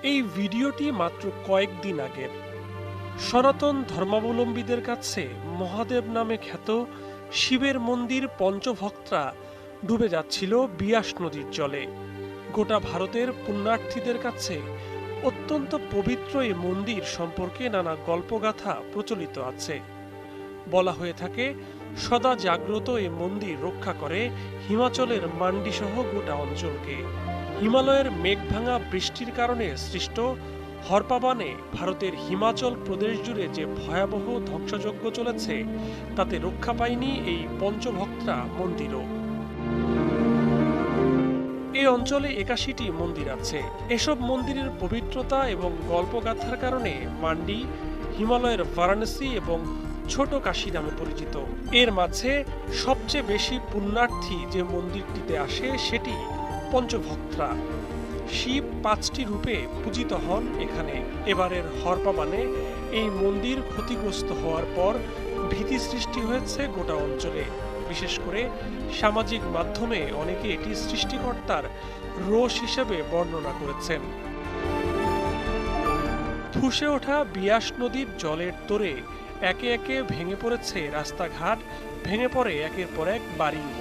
এই ভিডিওটি মাত্র কয়েকদিন আগের। সনাতন ধর্মাবলম্বীদের কাছে মহাদেব নামে খ্যাত শিবের মন্দির পঞ্চভক্তরা ডুবে যাচ্ছিল বিয়াস নদীর জলে। গোটা ভারতের পুণ্যার্থীদের কাছে অত্যন্ত পবিত্র এই মন্দির সম্পর্কে নানা গল্পগাথা প্রচলিত আছে। বলা হয়ে থাকে, সদা জাগ্রত এই মন্দির রক্ষা করে হিমাচলের মান্ডি সহ গোটা অঞ্চলকে। হিমালয়ের মেঘভাঙা বৃষ্টির কারণে সৃষ্ট হরপাবানে ভারতের হিমাচল প্রদেশ জুড়ে যে ভয়াবহ ধ্বংসযজ্ঞ চলেছে তাতে রক্ষা পায়নি এই পঞ্চভক্তরা মন্দিরও। এই অঞ্চলে ৮১টি মন্দির আছে। এসব মন্দিরের পবিত্রতা এবং গল্পগাথার কারণে মান্ডি হিমালয়ের বারাণসী এবং ছোট কাশী নামে পরিচিত। এর মাঝে সবচেয়ে বেশি পুণ্যার্থী যে মন্দিরটিতে আসে সেটি পঞ্চভক্তরা। শিব ৫টি রূপে পূজিত হন এখানে। এবারের হরপাবানে এই মন্দির ক্ষতিগ্রস্ত হওয়ার পর ভীতি সৃষ্টি হয়েছে গোটা অঞ্চলে। বিশেষ করে সামাজিক মাধ্যমে অনেকে এটি সৃষ্টিকর্তার রোষ হিসেবে বর্ণনা করেছেন। ফুঁসে ওঠা বিয়াস নদীর জলের তোড়ে একে একে ভেঙে পড়েছে রাস্তাঘাট, ভেঙে পড়ে একের পর এক বাড়িও।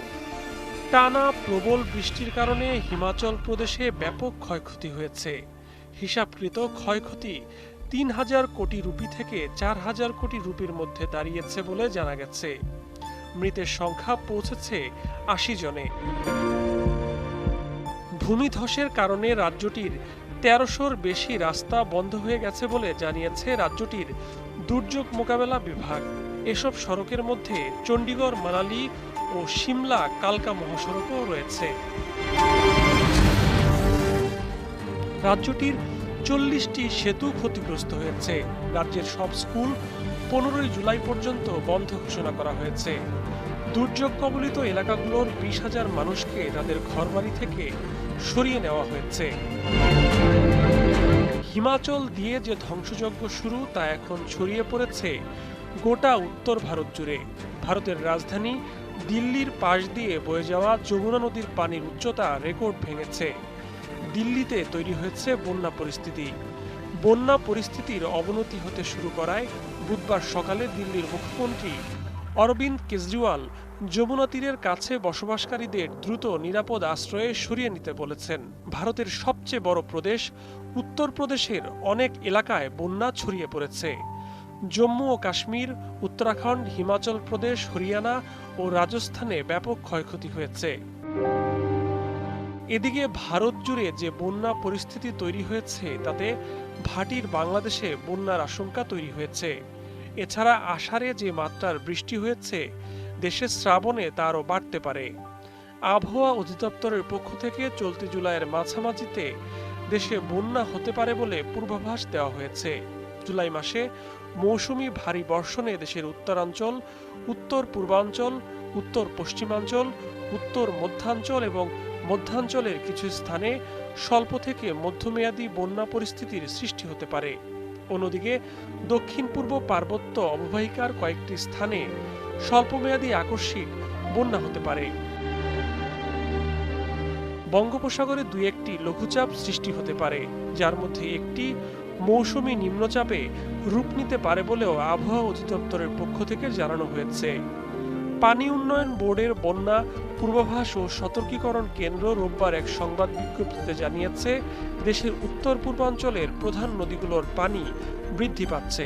টানা প্রবল বৃষ্টির কারণে হিমাচল প্রদেশে ব্যাপক ক্ষয়ক্ষতি হয়েছে। হিসাবকৃত ক্ষয়ক্ষতি ৩,০০০ কোটি রুপি থেকে ৪,০০০ কোটি রুপির মধ্যে দাঁড়িয়েছে বলে জানা গেছে। মৃতের সংখ্যা পৌঁছেছে ৮০ জনে। ভূমিধসের কারণে রাজ্যটির ১৩০০-র বেশি রাস্তা বন্ধ হয়ে গেছে বলে জানিয়েছে রাজ্যটির দুর্যোগ মোকাবেলা বিভাগ। এসব সড়কের মধ্যে চণ্ডীগড় মানালি ও সিমলা কালকা মহাসড়কও রয়েছে। রাজ্যটির ৪০টি সেতু ক্ষতিগ্রস্ত হয়েছে। রাজ্যের সব স্কুল ১৫ই জুলাই পর্যন্ত বন্ধ ঘোষণা করা হয়েছে। দুর্যোগ কবলিত এলাকাগুলোর ২০,০০০ মানুষকে তাদের ঘরবাড়ি থেকে সরিয়ে নেওয়া হয়েছে। হিমাচল দিয়ে যে ধ্বংসযজ্ঞ শুরু তা এখন ছড়িয়ে পড়েছে গোটা উত্তর ভারত জুড়ে। ভারতের রাজধানী দিল্লির পাশ দিয়ে বয়ে যাওয়া যমুনা নদীর পানির উচ্চতা রেকর্ড ভেঙেছে। দিল্লিতে তৈরি হয়েছে বন্যা পরিস্থিতি। বন্যা পরিস্থিতির অবনতি হতে শুরু করায় বুধবার সকালে দিল্লির মুখ্যমন্ত্রী অরবিন্দ কেজরিওয়াল যমুনা তীরের কাছে বসবাসকারীদের দ্রুত নিরাপদ আশ্রয়ে সরিয়ে নিতে বলেছেন। ভারতের সবচেয়ে বড় প্রদেশ উত্তরপ্রদেশের অনেক এলাকায় বন্যা ছড়িয়ে পড়েছে। জম্মু ও কাশ্মীর, উত্তরাখণ্ড, হিমাচল প্রদেশ, হরিয়ানা ও রাজস্থানে ব্যাপক ক্ষয়ক্ষতি হয়েছে। এদিকে ভারত জুড়ে যে বন্যা পরিস্থিতি তৈরি হয়েছে তাতে ভাটির বাংলাদেশে বন্যার আশঙ্কা তৈরি হয়েছে। এছাড়া আষাঢ়ে যে মাত্রার বৃষ্টি হয়েছে দেশে শ্রাবণে তা আরও বাড়তে পারে। আবহাওয়া অধিদপ্তরের পক্ষ থেকে চলতি জুলাইয়ের মাঝামাঝিতে দেশে বন্যা হতে পারে বলে পূর্বাভাস দেওয়া হয়েছে। জুলাই মাসে মৌসুমি ভারী বর্ষণে দেশের উত্তরাঞ্চল, উত্তর পূর্বাঞ্চল, উত্তর পশ্চিমাঞ্চল, উত্তর মধ্যাঞ্চল এবং মধ্যাঞ্চলের কিছু স্থানে স্বল্প থেকে মধ্যমেয়াদী বন্যা পরিস্থিতির সৃষ্টি হতে পারে। অন্যদিকে দক্ষিণ পূর্ব পার্বত্য অববাহিকার কয়েকটি স্থানে স্বল্পমেয়াদী আকস্মিক বন্যা হতে পারে। বঙ্গোপসাগরে ২-১টি লঘুচাপ সৃষ্টি হতে পারে, যার মধ্যে একটি মৌসুমী নিম্নচাপে রূপ নিতে পারে বলেও আবহাওয়া অধিদপ্তরের পক্ষ থেকে জানানো হয়েছে। পানি উন্নয়ন বোর্ডের বন্যা পূর্বাভাস ও সতর্কীকরণ কেন্দ্র রোববার এক সংবাদ বিজ্ঞপ্তিতে জানিয়েছে, দেশের উত্তর পূর্বাঞ্চলের প্রধান নদীগুলোর পানি বৃদ্ধি পাচ্ছে।